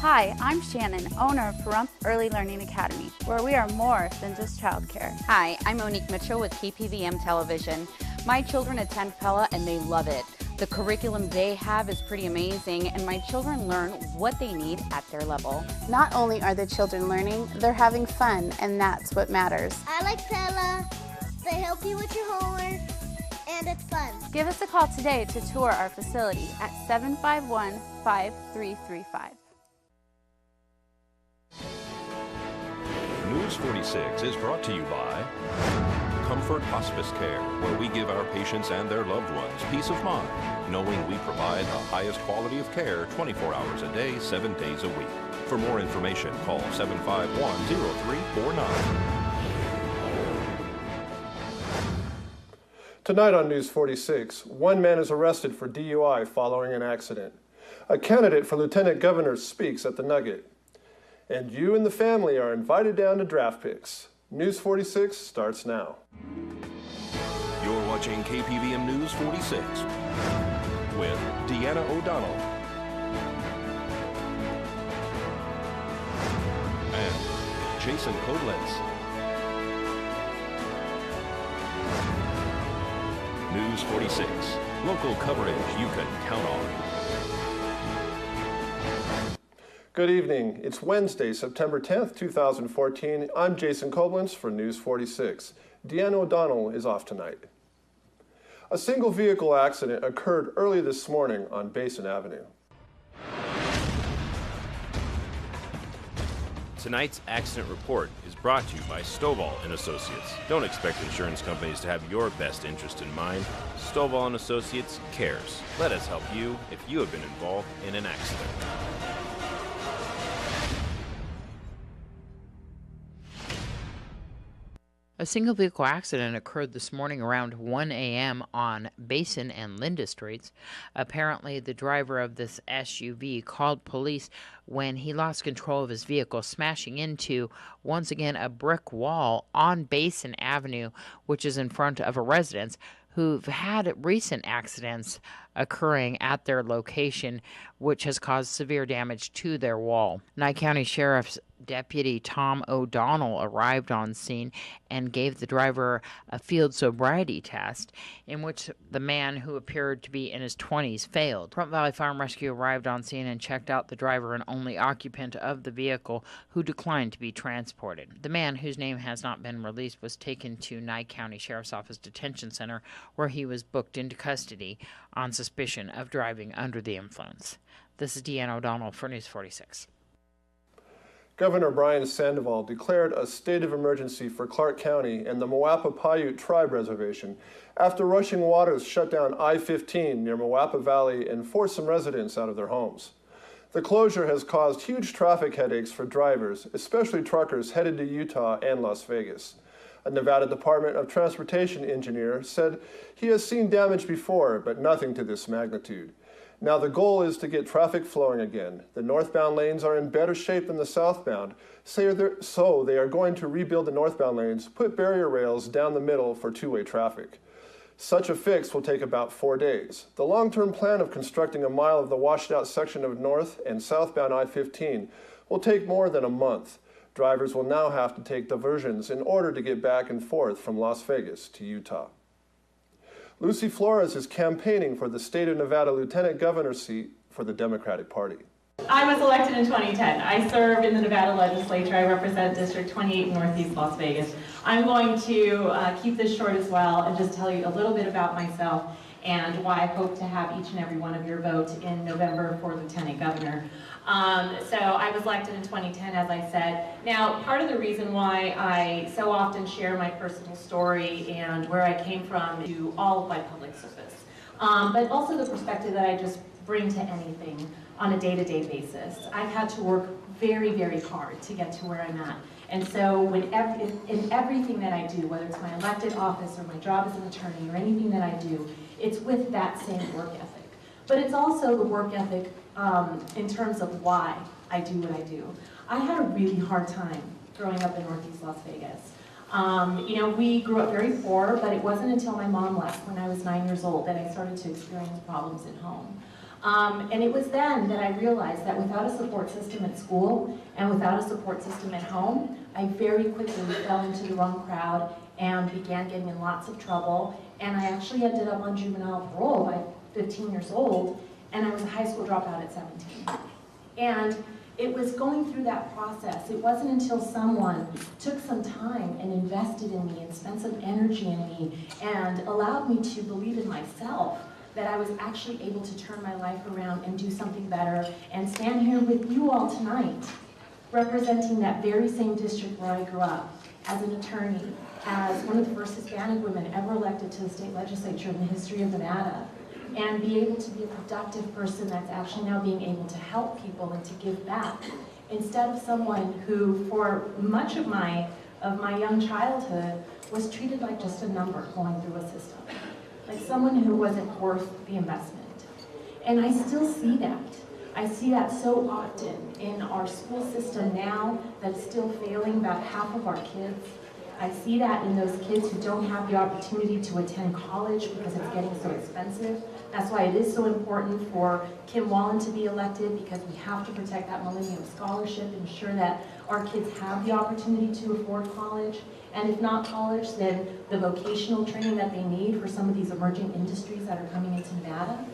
Hi, I'm Shannon, owner of Pahrump Early Learning Academy, where we are more than just childcare. Hi, I'm Monique Mitchell with KPVM Television. My children attend Pella and they love it. The curriculum they have is pretty amazing, and my children learn what they need at their level. Not only are the children learning, they're having fun, and that's what matters. I like Pella. They help you with your homework, and it's fun. Give us a call today to tour our facility at 751-5335. News 46 is brought to you by Comfort Hospice Care, where we give our patients and their loved ones peace of mind, knowing we provide the highest quality of care 24 hours a day, 7 days a week. For more information, call 751-0349. Tonight on News 46, one man is arrested for DUI following an accident. A candidate for lieutenant governor speaks at the Nugget. And you and the family are invited down to draft picks. News 46 starts now. You're watching KPVM News 46 with Deanna O'Donnell and Jason Koblenz. News 46, local coverage you can count on. Good evening. It's Wednesday, September 10th, 2014. I'm Jason Koblenz for News 46. Deanna O'Donnell is off tonight. A single vehicle accident occurred early this morning on Basin Avenue. Tonight's accident report is brought to you by Stovall & Associates. Don't expect insurance companies to have your best interest in mind. Stovall & Associates cares. Let us help you if you have been involved in an accident. A single vehicle accident occurred this morning around 1 a.m. on Basin and Linda Streets. Apparently, the driver of this SUV called police when he lost control of his vehicle, smashing into, once again, a brick wall on Basin Avenue, which is in front of a residence who've had recent accidents occurring at their location, which has caused severe damage to their wall. Nye County Sheriff's Deputy Tom O'Donnell arrived on scene and gave the driver a field sobriety test, in which the man, who appeared to be in his 20s, failed. Front Valley Fire and Rescue arrived on scene and checked out the driver and only occupant of the vehicle, who declined to be transported. The man, whose name has not been released, was taken to Nye County Sheriff's Office Detention Center, where he was booked into custody on suspicion of driving under the influence. This is Deanna O'Donnell for News 46. Governor Brian Sandoval declared a state of emergency for Clark County and the Moapa Paiute Tribe Reservation after rushing waters shut down I-15 near Moapa Valley and forced some residents out of their homes. The closure has caused huge traffic headaches for drivers, especially truckers headed to Utah and Las Vegas. A Nevada Department of Transportation engineer said he has seen damage before, but nothing to this magnitude. Now the goal is to get traffic flowing again. The northbound lanes are in better shape than the southbound, so they are going to rebuild the northbound lanes, put barrier rails down the middle for two-way traffic. Such a fix will take about 4 days. The long-term plan of constructing a mile of the washed-out section of north and southbound I-15 will take more than a month. Drivers will now have to take diversions in order to get back and forth from Las Vegas to Utah. Lucy Flores is campaigning for the state of Nevada lieutenant governor seat for the Democratic Party. I was elected in 2010. I serve in the Nevada legislature. I represent District 28 Northeast Las Vegas. I'm going to keep this short as well and just tell you a little bit about myself and why I hope to have each and every one of your vote in November for lieutenant governor. So I was elected in 2010, as I said. Now, part of the reason why I so often share my personal story and where I came from to all of my public service, but also the perspective that I just bring to anything on a day-to-day basis. I've had to work very, very hard to get to where I'm at. And so in everything that I do, whether it's my elected office or my job as an attorney or anything that I do, it's with that same work ethic. But it's also the work ethic in terms of why I do what I do. I had a really hard time growing up in Northeast Las Vegas. You know, we grew up very poor, but it wasn't until my mom left when I was 9 years old that I started to experience problems at home. And it was then that I realized that without a support system at school and without a support system at home, I very quickly fell into the wrong crowd and began getting in lots of trouble. And I actually ended up on juvenile parole by 15 years old, and I was a high school dropout at 17. And it was going through that process. It wasn't until someone took some time and invested in me and spent some energy in me and allowed me to believe in myself that I was actually able to turn my life around and do something better and stand here with you all tonight, representing that very same district where I grew up as an attorney, as one of the first Hispanic women ever elected to the state legislature in the history of Nevada, and be able to be a productive person that's actually now being able to help people and to give back, instead of someone who, for much of my young childhood, was treated like just a number going through a system, like someone who wasn't worth the investment. And I still see that. I see that so often in our school system now that's still failing about half of our kids. I see that in those kids who don't have the opportunity to attend college because it's getting so expensive. That's why it is so important for Kim Wallen to be elected, because we have to protect that Millennium Scholarship, ensure that our kids have the opportunity to afford college. And if not college, then the vocational training that they need for some of these emerging industries that are coming into Nevada.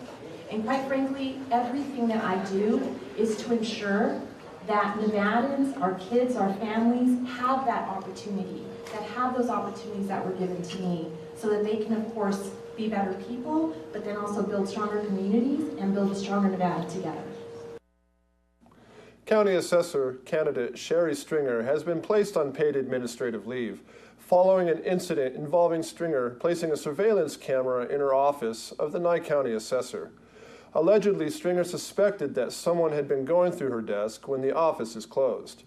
And quite frankly, everything that I do is to ensure that Nevadans, our kids, our families, have that opportunity, that have those opportunities that were given to me, so that they can, of course, be better people, but then also build stronger communities and build a stronger Nevada together. County Assessor candidate Sherry Stringer has been placed on paid administrative leave following an incident involving Stringer placing a surveillance camera in her office of the Nye County Assessor. Allegedly, Stringer suspected that someone had been going through her desk when the office is closed.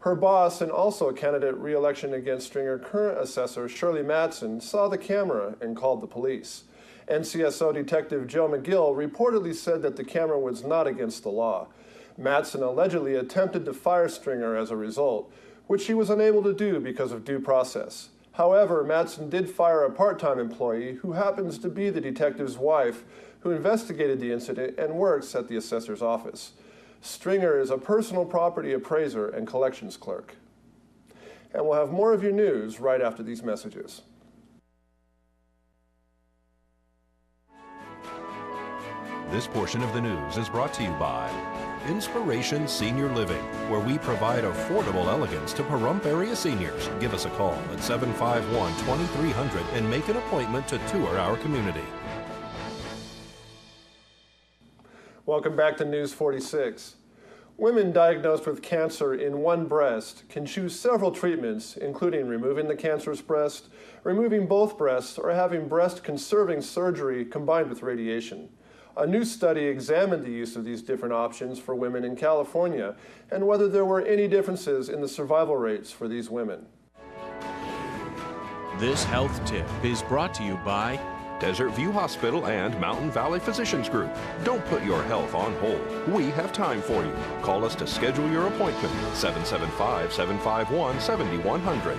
Her boss, and also a candidate re-election against Stringer, current assessor Shirley Matson, saw the camera and called the police. NCSO Detective Joe McGill reportedly said that the camera was not against the law. Matson allegedly attempted to fire Stringer as a result, which she was unable to do because of due process. However, Matson did fire a part-time employee who happens to be the detective's wife, who investigated the incident and works at the assessor's office. Stringer is a personal property appraiser and collections clerk. And we'll have more of your news right after these messages. This portion of the news is brought to you by Inspiration Senior Living, where we provide affordable elegance to Pahrump area seniors. Give us a call at 751-2300 and make an appointment to tour our community. Welcome back to News 46. Women diagnosed with cancer in one breast can choose several treatments, including removing the cancerous breast, removing both breasts, or having breast-conserving surgery combined with radiation. A new study examined the use of these different options for women in California and whether there were any differences in the survival rates for these women. This health tip is brought to you by Desert View Hospital and Mountain Valley Physicians Group. Don't put your health on hold. We have time for you. Call us to schedule your appointment, 775-751-7100.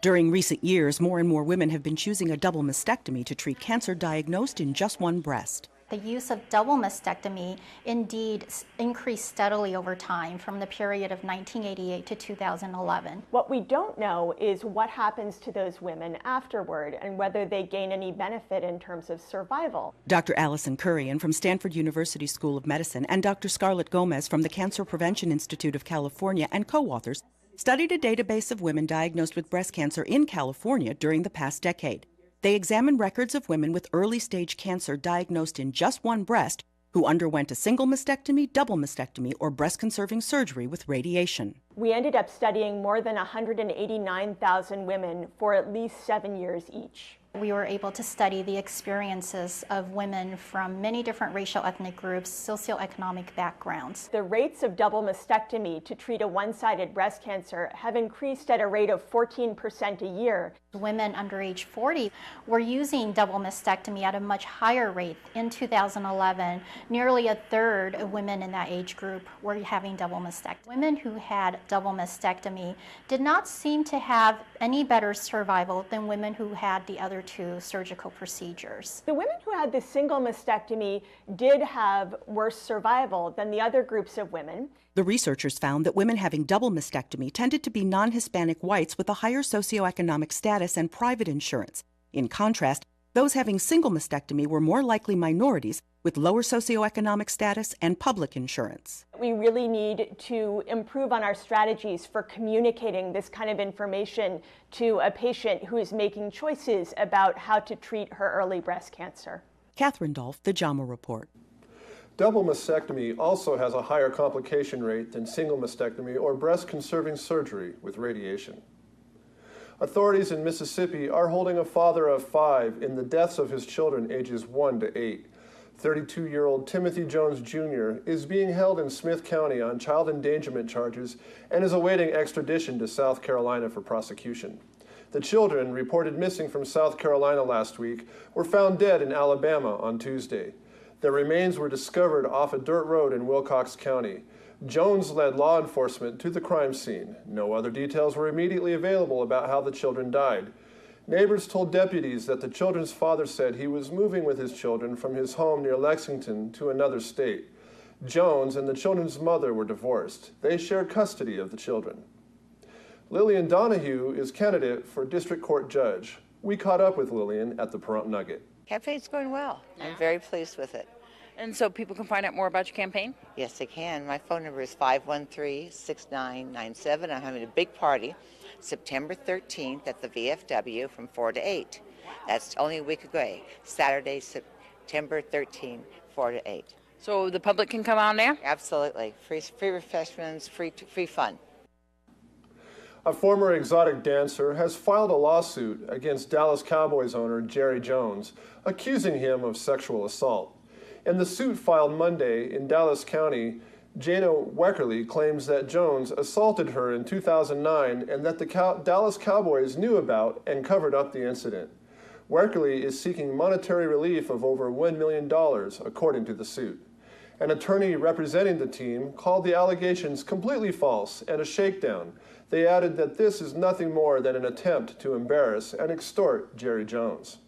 During recent years, more and more women have been choosing a double mastectomy to treat cancer diagnosed in just one breast. The use of double mastectomy indeed increased steadily over time from the period of 1988 to 2011. What we don't know is what happens to those women afterward and whether they gain any benefit in terms of survival. Dr. Allison Kurian from Stanford University School of Medicine and Dr. Scarlett Gomez from the Cancer Prevention Institute of California and co-authors studied a database of women diagnosed with breast cancer in California during the past decade. They examined records of women with early-stage cancer diagnosed in just one breast who underwent a single mastectomy, double mastectomy, or breast-conserving surgery with radiation. We ended up studying more than 189,000 women for at least 7 years each. We were able to study the experiences of women from many different racial ethnic groups, socioeconomic backgrounds. The rates of double mastectomy to treat a one-sided breast cancer have increased at a rate of 14% a year. Women under age 40 were using double mastectomy at a much higher rate. In 2011, nearly a third of women in that age group were having double mastectomy. Women who had double mastectomy did not seem to have any better survival than women who had the other two surgical procedures. The women who had the single mastectomy did have worse survival than the other groups of women. The researchers found that women having double mastectomy tended to be non-Hispanic whites with a higher socioeconomic status and private insurance. In contrast, those having single mastectomy were more likely minorities with lower socioeconomic status and public insurance. We really need to improve on our strategies for communicating this kind of information to a patient who is making choices about how to treat her early breast cancer. Catherine Dolph, The JAMA Report. Double mastectomy also has a higher complication rate than single mastectomy or breast-conserving surgery with radiation. Authorities in Mississippi are holding a father of 5 in the deaths of his children ages 1 to 8. 32-year-old Timothy Jones Jr. is being held in Smith County on child endangerment charges and is awaiting extradition to South Carolina for prosecution. The children, reported missing from South Carolina last week, were found dead in Alabama on Tuesday. Their remains were discovered off a dirt road in Wilcox County. Jones led law enforcement to the crime scene. No other details were immediately available about how the children died. Neighbors told deputies that the children's father said he was moving with his children from his home near Lexington to another state. Jones and the children's mother were divorced. They shared custody of the children. Lillian Donahue is candidate for district court judge. We caught up with Lillian at the Pahrump Nugget. Campaign's going well. I'm very pleased with it. And so people can find out more about your campaign? Yes, they can. My phone number is 513-6997. I'm having a big party September 13th at the VFW from 4 to 8. That's only a week away. Saturday, September 13th, 4 to 8. So the public can come on there? Absolutely. Free refreshments, free fun. A former exotic dancer has filed a lawsuit against Dallas Cowboys owner Jerry Jones, accusing him of sexual assault. In the suit filed Monday in Dallas County, Jana Weckerly claims that Jones assaulted her in 2009 and that the Dallas Cowboys knew about and covered up the incident. Weckerly is seeking monetary relief of over $1 million, according to the suit. An attorney representing the team called the allegations completely false and a shakedown. They added that this is nothing more than an attempt to embarrass and extort Jerry Jones.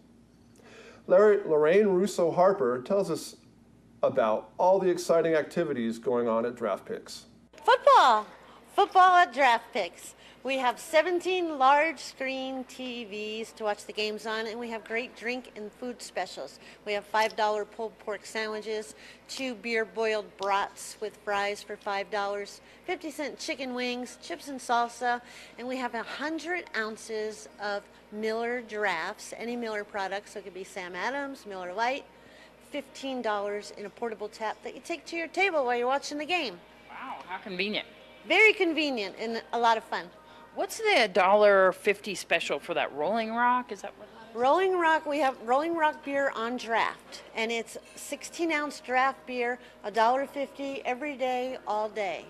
Lorraine Russo Harper tells us about all the exciting activities going on at Draft Picks. Football at Draft Picks. We have 17 large screen TVs to watch the games on, and we have great drink and food specials. We have $5 pulled pork sandwiches, 2 beer boiled brats with fries for $5, 50-cent chicken wings, chips and salsa, and we have 100 ounces of Miller drafts, any Miller product, so it could be Sam Adams, Miller Lite, $15 in a portable tap that you take to your table while you're watching the game. Wow, how convenient. Very convenient and a lot of fun. What's the $1.50 special for that Rolling Rock? Is that what? Rolling Rock, we have Rolling Rock beer on draft, and it's 16-ounce draft beer, $1.50 every day, all day.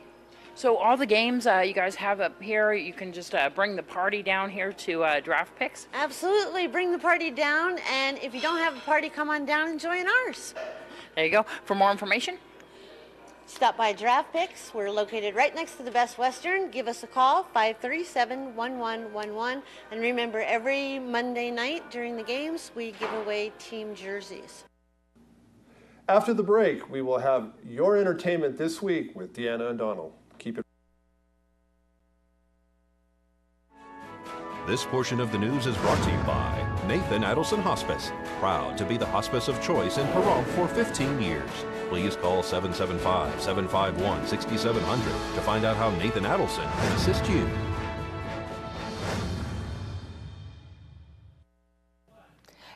So all the games you guys have up here, you can just bring the party down here to Draft Picks? Absolutely, bring the party down, and if you don't have a party, come on down and join ours. There you go. For more information, stop by Draft Picks. We're located right next to the Best Western. Give us a call, 537-1111. And remember, every Monday night during the games, we give away team jerseys. After the break, we will have your entertainment this week with Deanna and Donald. Keep it. This portion of the news is brought to you by Nathan Adelson Hospice, proud to be the hospice of choice in Pahrump for 15 years. Please call 775-751-6700 to find out how Nathan Adelson can assist you.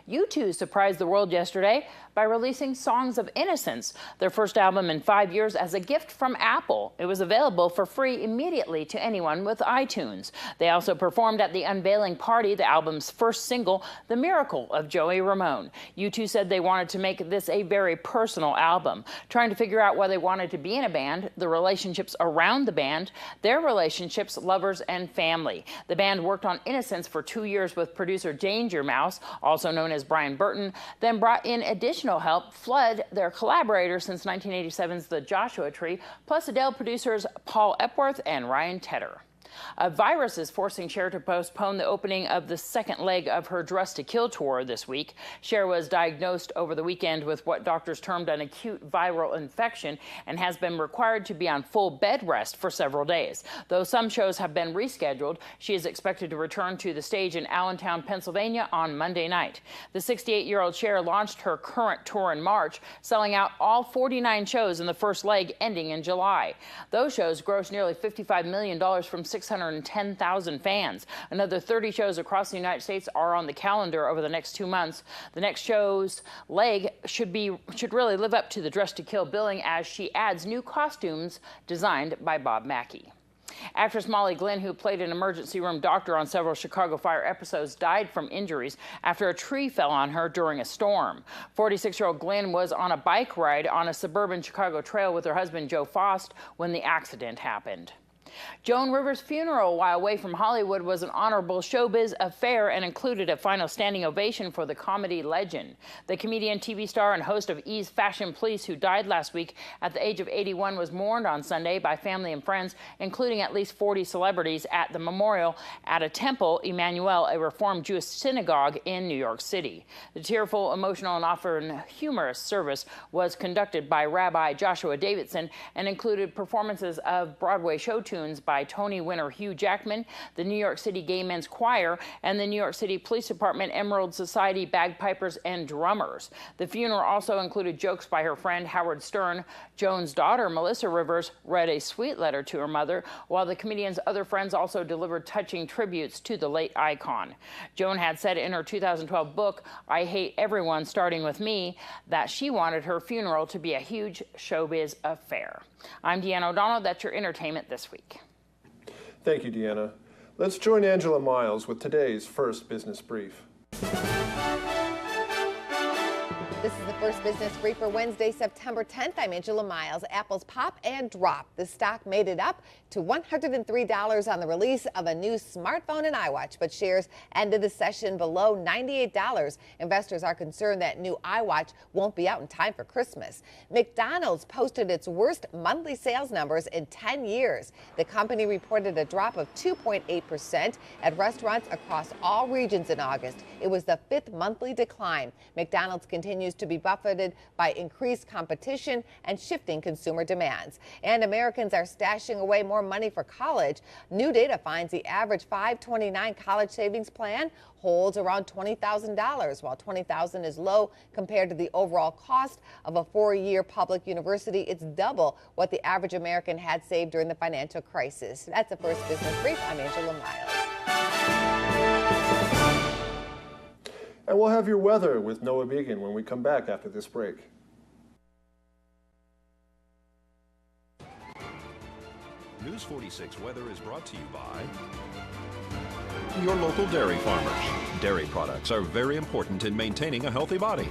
U2 surprised the world yesterday by releasing Songs of Innocence, their first album in 5 years, as a gift from Apple. It was available for free immediately to anyone with iTunes. They also performed at the unveiling party, the album's first single, The Miracle of Joey Ramone. U2 said they wanted to make this a very personal album, trying to figure out why they wanted to be in a band, the relationships around the band, their relationships, lovers, and family. The band worked on Innocence for 2 years with producer Danger Mouse, also known as Brian Burton, then brought in additional help, Flood, their collaborator since 1987's The Joshua Tree, plus Adele producers Paul Epworth and Ryan Tedder. A virus is forcing Cher to postpone the opening of the second leg of her Dress to Kill tour this week. Cher was diagnosed over the weekend with what doctors termed an acute viral infection and has been required to be on full bed rest for several days. Though some shows have been rescheduled, she is expected to return to the stage in Allentown, Pennsylvania on Monday night. The 68-year-old Cher launched her current tour in March, selling out all 49 shows in the first leg, ending in July. Those shows grossed nearly $55 million from 610,000 fans. Another 30 shows across the United States are on the calendar over the next 2 months. The next show's leg should really live up to the Dress to Kill billing, as she adds new costumes designed by Bob Mackie. Actress Molly Glynn, who played an emergency room doctor on several Chicago fire episodes, died from injuries after a tree fell on her during a storm. 46-year-old Glynn was on a bike ride on a suburban Chicago trail with her husband Joe Faust when the accident happened. Joan Rivers' funeral, while away from Hollywood, was an honorable showbiz affair and included a final standing ovation for the comedy legend. The comedian, TV star, and host of E's Fashion Police, who died last week at the age of 81, was mourned on Sunday by family and friends, including at least 40 celebrities, at the memorial at a temple, Emmanuel, a Reformed Jewish synagogue in New York City. The tearful, emotional, and often humorous service was conducted by Rabbi Joshua Davidson and included performances of Broadway show tunes by Tony winner Hugh Jackman, the New York City Gay Men's Choir, and the New York City Police Department Emerald Society bagpipers and drummers. The funeral also included jokes by her friend Howard Stern. Joan's daughter, Melissa Rivers, read a sweet letter to her mother, while the comedian's other friends also delivered touching tributes to the late icon. Joan had said in her 2012 book, I Hate Everyone, Starting With Me, that she wanted her funeral to be a huge showbiz affair. I'm Deanna O'Donnell. That's your entertainment this week. Thank you, Deanna. Let's join Angela Miles with today's first business brief. This is the first business brief for Wednesday, September 10th. I'm Angela Miles. Apple's pop and drop. The stock made it up to $103 on the release of a new smartphone and iWatch, but shares ended the session below $98. Investors are concerned that new iWatch won't be out in time for Christmas. McDonald's posted its worst monthly sales numbers in 10 years. The company reported a drop of 2.8% at restaurants across all regions in August. It was the 5th monthly decline. McDonald's continues to be buffeted by increased competition and shifting consumer demands. And Americans are stashing away more money for college. New data finds the average 529 college savings plan holds around $20,000, while $20,000 is low compared to the overall cost of a 4-year public university. It's double what the average American had saved during the financial crisis. That's the first business brief. I'm Angela Miles. And we'll have your weather with Noah Began when we come back after this break. News 46 weather is brought to you by your local dairy farmers. Dairy products are very important in maintaining a healthy body.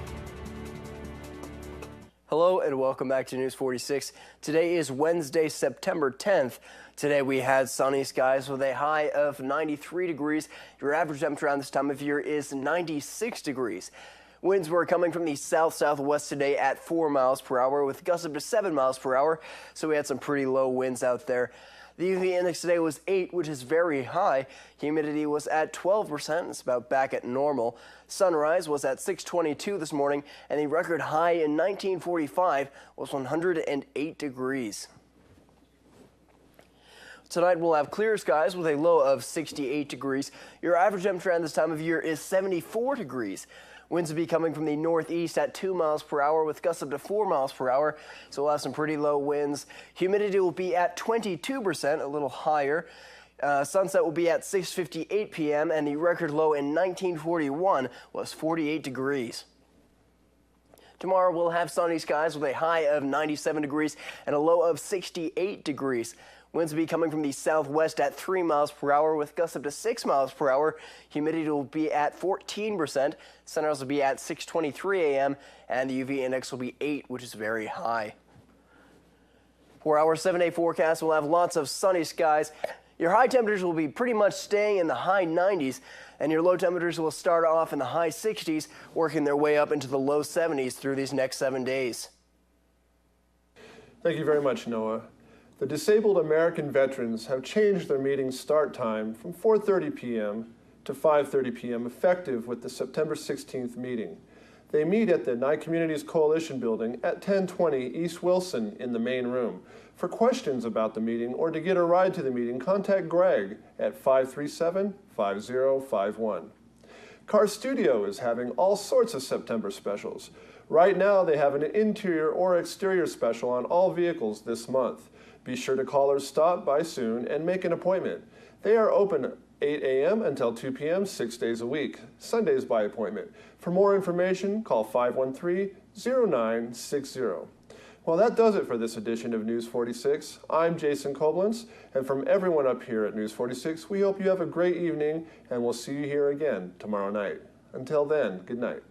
Hello and welcome back to News 46. Today is Wednesday, September 10th. Today we had sunny skies with a high of 93 degrees. Your average temperature around this time of year is 96 degrees. Winds were coming from the south-southwest today at 4 miles per hour with gusts up to 7 miles per hour. So we had some pretty low winds out there. The UV index today was 8, which is very high. Humidity was at 12%. It's about back at normal. Sunrise was at 6:22 this morning, and the record high in 1945 was 108 degrees. Tonight we'll have clear skies with a low of 68 degrees. Your average temperature at this time of year is 74 degrees. Winds will be coming from the northeast at 2 miles per hour with gusts up to 4 miles per hour. So we'll have some pretty low winds. Humidity will be at 22%, a little higher. Sunset will be at 6:58 p.m. and the record low in 1941 was 48 degrees. Tomorrow we'll have sunny skies with a high of 97 degrees and a low of 68 degrees. Winds will be coming from the southwest at 3 miles per hour with gusts up to 6 miles per hour. Humidity will be at 14%. Sunrise will be at 6:23 a.m. and the UV index will be 8, which is very high. For our 7-day forecast, we'll have lots of sunny skies. Your high temperatures will be pretty much staying in the high 90s, and your low temperatures will start off in the high 60s, working their way up into the low 70s through these next 7 days. Thank you very much, Noah. The disabled American veterans have changed their meeting start time from 4:30 p.m. to 5:30 p.m. effective with the September 16th meeting. They meet at the Nye Communities Coalition building at 1020 East Wilson in the main room. For questions about the meeting or to get a ride to the meeting, contact Greg at 537-5051. Car Studio is having all sorts of September specials. Right now, they have an interior or exterior special on all vehicles this month. Be sure to call or stop by soon and make an appointment. They are open 8 a.m. until 2 p.m. 6 days a week, Sundays by appointment. For more information, call 513-0960. Well, that does it for this edition of News 46. I'm Jason Koblenz, and from everyone up here at News 46, we hope you have a great evening, and we'll see you here again tomorrow night. Until then, good night.